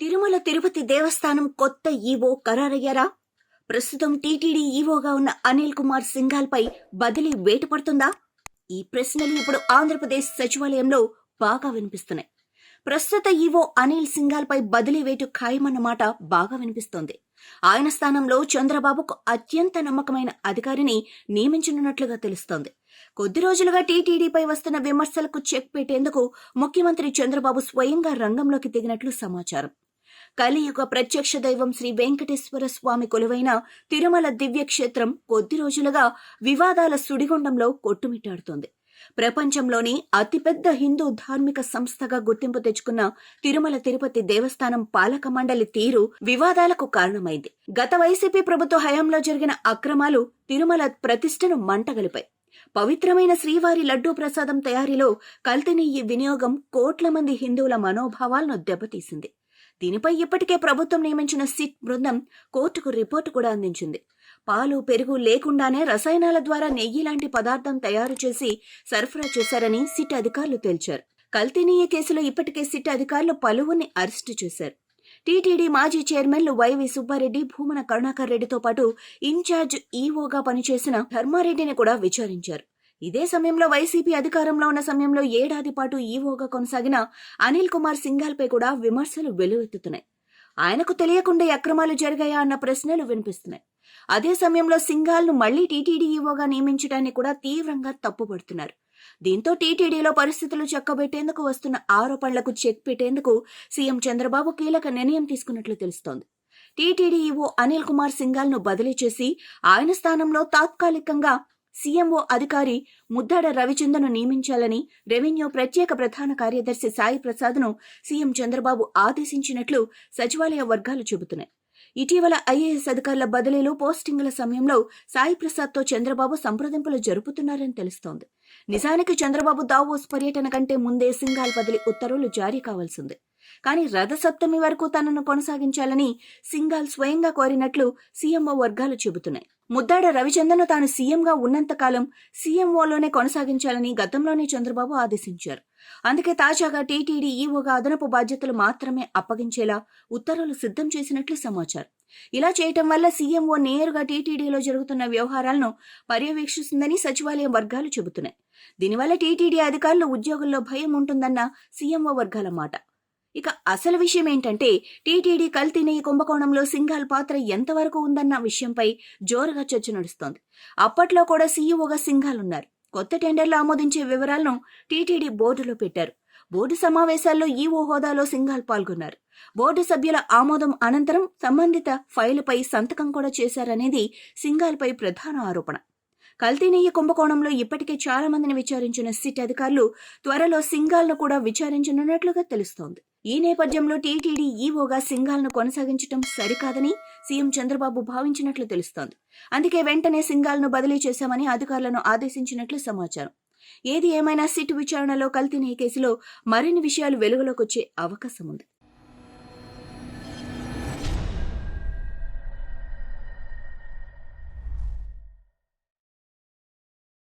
తిరుమల తిరుపతి దేవస్థానం కొత్త ఈవో ఖరారయ్యారా? ప్రస్తుతం టీటీడీ ఈవోగా ఉన్న అనిల్ కుమార్ సింఘాల్ పై బదిలీ వేటు పడుతుందా? ఈ ప్రశ్నలు ఇప్పుడు ఆంధ్రప్రదేశ్ సచివాలయంలో బాగా వినిపిస్తున్నాయి. ప్రస్తుత ఈవో అనిల్ సింఘాల్ పై బదిలీ వేటు ఖాయమన్న మాట బాగా వినిపిస్తోంది. ఆయన స్థానంలో చంద్రబాబుకు అత్యంత నమ్మకమైన అధికారిని నియమించనున్నట్లుగా తెలుస్తోంది. కొద్ది రోజులుగా టీటీడీపై వస్తున్న విమర్శలకు చెక్ పెట్టేందుకు ముఖ్యమంత్రి చంద్రబాబు స్వయంగా రంగంలోకి దిగినట్లు సమాచారం. కలియుగ ప్రత్యక్ష దైవం శ్రీ వెంకటేశ్వర స్వామి కొలువైన తిరుమల దివ్యక్షేత్రం కొద్ది రోజులుగా వివాదాల సుడిగుండంలో కొట్టుమిట్టాడుతోంది. ప్రపంచంలోని అతిపెద్ద హిందూ ధార్మిక సంస్థగా గుర్తింపు తెచ్చుకున్న తిరుమల తిరుపతి దేవస్థానం పాలక మండలి తీరు వివాదాలకు కారణమైంది. గత వైసీపీ ప్రభుత్వ హయాంలో జరిగిన అక్రమాలు తిరుమల ప్రతిష్టను మంటగలిపాయి. పవిత్రమైన శ్రీవారి లడ్డూ ప్రసాదం తయారీలో కల్తీ నెయ్యి వినియోగం కోట్ల మంది హిందువుల మనోభావాలను దెబ్బతీసింది. దీనిపై ఇప్పటికే ప్రభుత్వం నియమించిన సిట్ బృందం కోర్టుకు రిపోర్టు కూడా అందించింది. పాలు, పెరుగు లేకుండానే రసాయనాల ద్వారా నెయ్యి లాంటి పదార్థం తయారు చేసి సరఫరా చేశారని సిట్ అధికారులు తేల్చారు. కల్తీ నెయ్యి కేసులో ఇప్పటికే సిట్ అధికారులు పలువురిని అరెస్టు చేశారు. టీటీడీ మాజీ చైర్మన్లు వైవి సుబ్బారెడ్డి, భూమన కరుణాకర్ రెడ్డితో పాటు ఇన్ఛార్జ్ ఈవోగా పనిచేసిన ధర్మారెడ్డిని కూడా విచారించారు. ఇదే సమయంలో వైసీపీ అధికారంలో ఉన్న సమయంలో ఏడాది పాటు ఈవోగా కొనసాగిన అనిల్ కుమార్ సింఘాల్ పై కూడా విమర్శలు వెల్లువెత్తుతున్నాయి. ఆయనకు తెలియకుండా అక్రమాలు జరిగాయా అన్న ప్రశ్నలు వినిపిస్తున్నాయి. అదే సమయంలో సింఘాల్ ను మళ్లీ టీటీడీ ఈవోగా నియమించడాన్ని కూడా తీవ్రంగా తప్పుపడుతున్నారు. దీంతో టీటీడీలో పరిస్థితులు చక్కబెట్టేందుకు వస్తున్న ఆరోపణలకు చెక్ పెట్టేందుకు సీఎం చంద్రబాబు కీలక నిర్ణయం తీసుకున్నట్లు తెలుస్తోంది. టీటీడీ ఈవో అనిల్ కుమార్ సింఘాల్ ను బదిలీ చేసి ఆయన స్థానంలో తాత్కాలికంగా సీఎంఓ అధికారి ముద్దాడ రవిచంద్రను నియమించాలని రెవెన్యూ ప్రత్యేక ప్రధాన కార్యదర్శి సాయి ప్రసాద్ను సీఎం చంద్రబాబు ఆదేశించినట్లు సచివాలయ వర్గాలు చెబుతున్నాయి. ఇటీవల ఐఏఎస్ అధికారుల బదిలీలు, పోస్టింగుల సమయంలో సాయి ప్రసాద్తో చంద్రబాబు సంప్రదింపులు జరుపుతున్నారని తెలుస్తోంది. నిజానికి చంద్రబాబు దావోస్ పర్యటన కంటే ముందే సింఘాల్ బదిలీ ఉత్తర్వులు జారీ కావాల్సిందే. కానీ రథసప్తమి వరకు తనను కొనసాగించాలని సింఘాల్ స్వయంగా కోరినట్లు సీఎంఓ వర్గాలు చెబుతున్నాయి. ముద్దాడ రవిచంద్రను తాను సీఎంగా ఉన్నంతకాలం సీఎంఓలోనే కొనసాగించాలని గతంలోనే చంద్రబాబు ఆదేశించారు. అందుకే తాజాగా టీటీడీ ఈవోగా అదనపు బాధ్యతలు మాత్రమే అప్పగించేలా ఉత్తర్వులు సిద్ధం చేసినట్లు సమాచారం. ఇలా చేయటం వల్ల సీఎంఓ నేరుగా టీటీడీలో జరుగుతున్న వ్యవహారాలను పర్యవేక్షిస్తుందని సచివాలయం వర్గాలు చెబుతున్నాయి. దీనివల్ల టీటీడీ అధికారులు ఉద్యోగుల్లో భయం ఉంటుందన్న సీఎంఓ వర్గాల మాట. ఇక అసలు విషయం ఏంటంటే, టీటీడీ కల్తీ నెయ్యి కుంభకోణంలో సింఘాల్ పాత్ర ఎంతవరకు ఉందన్న విషయంపై జోరుగా చర్చ నడుస్తోంది. అప్పట్లో కూడా సీఈఓగా సింఘాల్ ఉన్నారు. కొత్త టెండర్లు ఆమోదించే వివరాలను టీటీడీ బోర్డులో పెట్టారు. బోర్డు సమావేశాల్లో ఈవో హోదాలో సింఘాల్ పాల్గొన్నారు. బోర్డు సభ్యుల ఆమోదం అనంతరం సంబంధిత ఫైలుపై సంతకం కూడా చేశారనేది సింఘాల్ పై ప్రధాన ఆరోపణ. కల్తీ నెయ్యి కుంభకోణంలో ఇప్పటికే చాలా మందిని విచారించిన సిట్ అధికారులు త్వరలో సింఘాల్ ను కూడా విచారించనున్నట్లుగా తెలుస్తోంది. ఈ నేపథ్యంలో టీటీడీ ఈవోగా సింఘాల్ ను కొనసాగించడం సరికాదని సీఎం చంద్రబాబు భావించినట్లు తెలుస్తోంది. అందుకే వెంటనే సింఘాల్ ను బదిలీ చేశామని అధికారులను ఆదేశించినట్లు సమాచారం. ఏది ఏమైనా సిట్ విచారణలో కల్తీ నెయ్యి కేసులో మరిన్ని విషయాలు వెలుగులోకొచ్చే అవకాశం ఉంది.